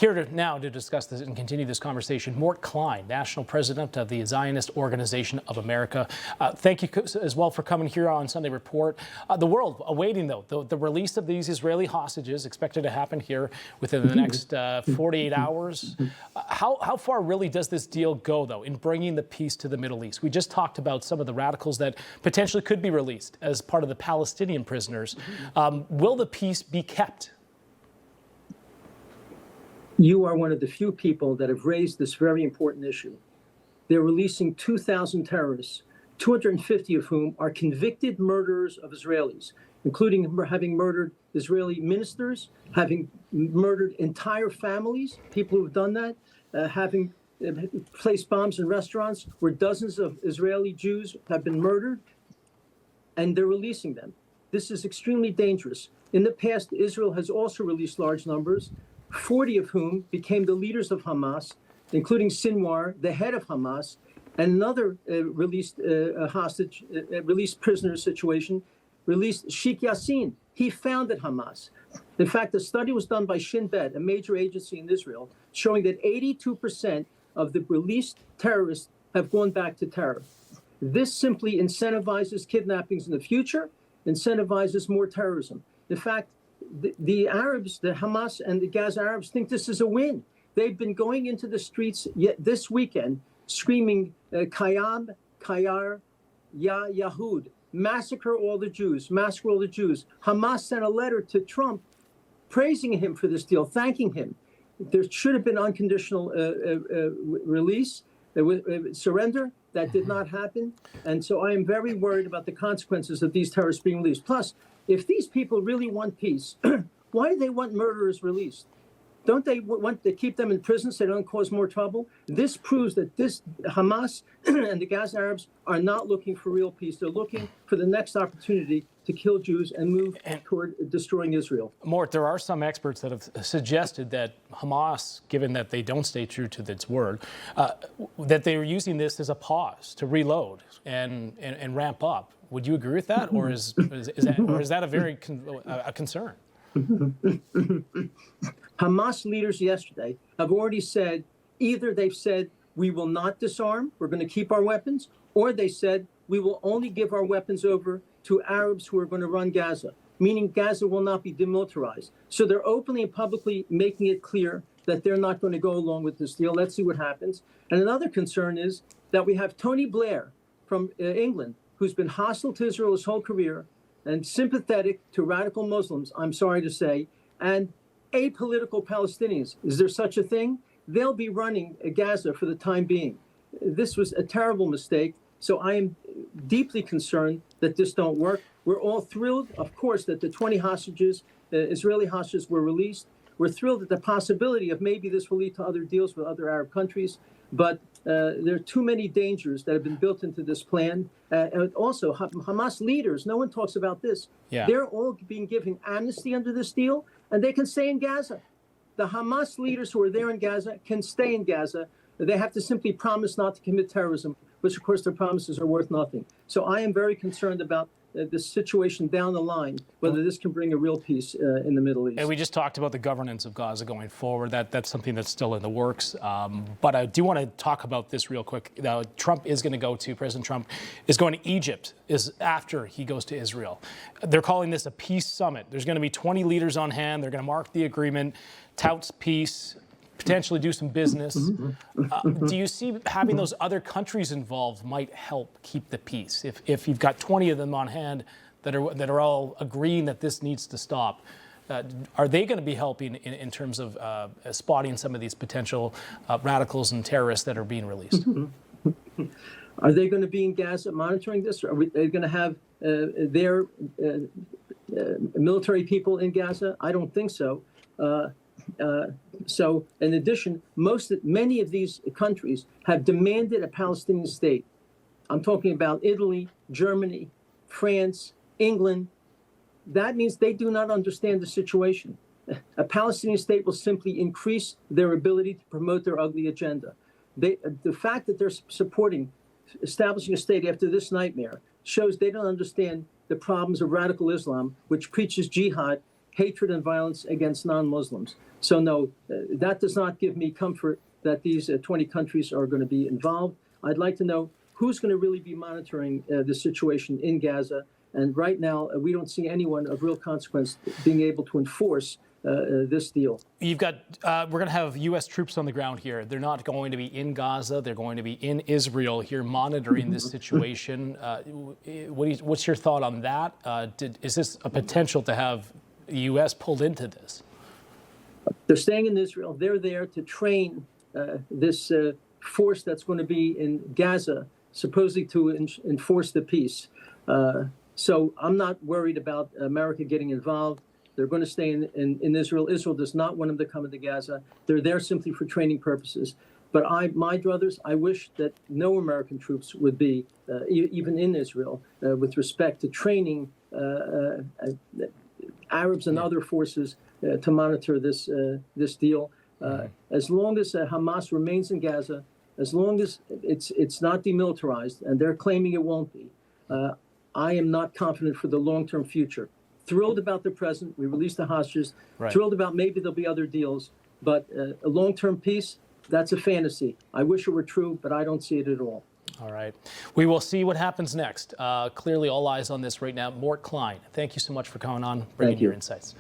Here now to discuss this and continue this conversation, Mort Klein, National President of the Zionist Organization of America. Thank you as well for coming here on Sunday Report. The world awaiting, though, the release of these Israeli hostages, expected to happen here within the next 48 hours. How far really does this deal go, though, in bringing the peace to the Middle East? We just talked about some of the radicals that potentially could be released as part of the Palestinian prisoners. Will the peace be kept? You are one of the few people that have raised this very important issue. They're releasing 2,000 terrorists, 250 of whom are convicted murderers of Israelis, including having murdered Israeli ministers, having murdered entire families, people who have done that, having placed bombs in restaurants where dozens of Israeli Jews have been murdered, and they're releasing them. This is extremely dangerous. In the past, Israel has also released large numbers, 40 of whom became the leaders of Hamas, including Sinwar, the head of Hamas, and another released prisoner situation, released Sheikh Yassin. He founded Hamas. In fact, a study was done by Shin Bet, a major agency in Israel, showing that 82% of the released terrorists have gone back to terror. This simply incentivizes kidnappings in the future, incentivizes more terrorism. In fact, the Arabs, the Hamas and the Gaza Arabs think this is a win. They've been going into the streets yet this weekend screaming, Kayam, Kayar, Ya Yahud, massacre all the Jews, massacre all the Jews. Hamas sent a letter to Trump praising him for this deal, thanking him. There should have been unconditional release, surrender. That did not happen. And so I am very worried about the consequences of these terrorists being released. Plus, if these people really want peace, why do they want murderers released? Don't they want to keep them in prison so they don't cause more trouble? This proves that this Hamas and the Gaza Arabs are not looking for real peace. They're looking for the next opportunity to kill Jews and move toward destroying Israel. Mort, there are some experts that have suggested that Hamas, given that they don't stay true to its word, that they are using this as a pause to reload and ramp up. Would you agree with that, or is that a very a concern? Hamas leaders yesterday have already said, either they've said, we will not disarm, we're going to keep our weapons, or they said, we will only give our weapons over to Arabs who are going to run Gaza, meaning Gaza will not be demilitarized. So they're openly and publicly making it clear that they're not going to go along with this deal. Let's see what happens. And another concern is that we have Tony Blair from England, who's been hostile to Israel his whole career and sympathetic to radical Muslims, I'm sorry to say, and apolitical Palestinians. Is there such a thing? They'll be running Gaza for the time being. This was a terrible mistake. So I am deeply concerned that this don't work. We're all thrilled, of course, that the 20 hostages, Israeli hostages, were released. We're thrilled at the possibility of maybe this will lead to other deals with other Arab countries. But there are too many dangers that have been built into this plan. And also, Hamas leaders, no one talks about this. Yeah. They're all being given amnesty under this deal, and they can stay in Gaza. The Hamas leaders who are there in Gaza can stay in Gaza. They have to simply promise not to commit terrorism, which, of course, their promises are worth nothing. So I am very concerned about this situation down the line, whether this can bring a real peace in the Middle East. And we just talked about the governance of Gaza going forward. That's something that's still in the works. But I do want to talk about this real quick. President Trump is going to Egypt after he goes to Israel. They're calling this a peace summit. There's going to be 20 leaders on hand. They're going to mark the agreement, touts peace, potentially do some business. Do you see having those other countries involved might help keep the peace? If you've got 20 of them on hand that are all agreeing that this needs to stop, are they going to be helping in terms of spotting some of these potential radicals and terrorists that are being released? Are they going to be in Gaza monitoring this? Are they going to have their military people in Gaza? I don't think so. So, in addition, many of these countries have demanded a Palestinian state. I'm talking about Italy, Germany, France, England. That means they do not understand the situation. A Palestinian state will simply increase their ability to promote their ugly agenda. The fact that they're supporting establishing a state after this nightmare shows they don't understand the problems of radical Islam, which preaches jihad hatred and violence against non-Muslims. So no, that does not give me comfort that these 20 countries are going to be involved. I'd like to know who's going to really be monitoring the situation in Gaza. And right now, we don't see anyone of real consequence being able to enforce this deal. You've got, we're going to have U.S. troops on the ground here. They're not going to be in Gaza. They're going to be in Israel here monitoring this situation. What's your thought on that? Is this a potential to have the U.S. pulled into this? They're staying in Israel. They're there to train this force that's going to be in Gaza, supposedly to enforce the peace. So I'm not worried about America getting involved. They're going to stay in Israel. Israel does not want them to come into Gaza. They're there simply for training purposes. But my druthers, I wish that no American troops would be even in Israel with respect to training Arabs and other forces to monitor this deal. As long as Hamas remains in Gaza, as long as it's not demilitarized, and they're claiming it won't be, I am not confident for the long-term future. Thrilled about the present. We released the hostages. Right. Thrilled about maybe there'll be other deals. But a long-term peace, that's a fantasy. I wish it were true, but I don't see it at all. All right. We will see what happens next. Clearly, all eyes on this right now. Mort Klein, thank you so much for coming on, bringing your insights.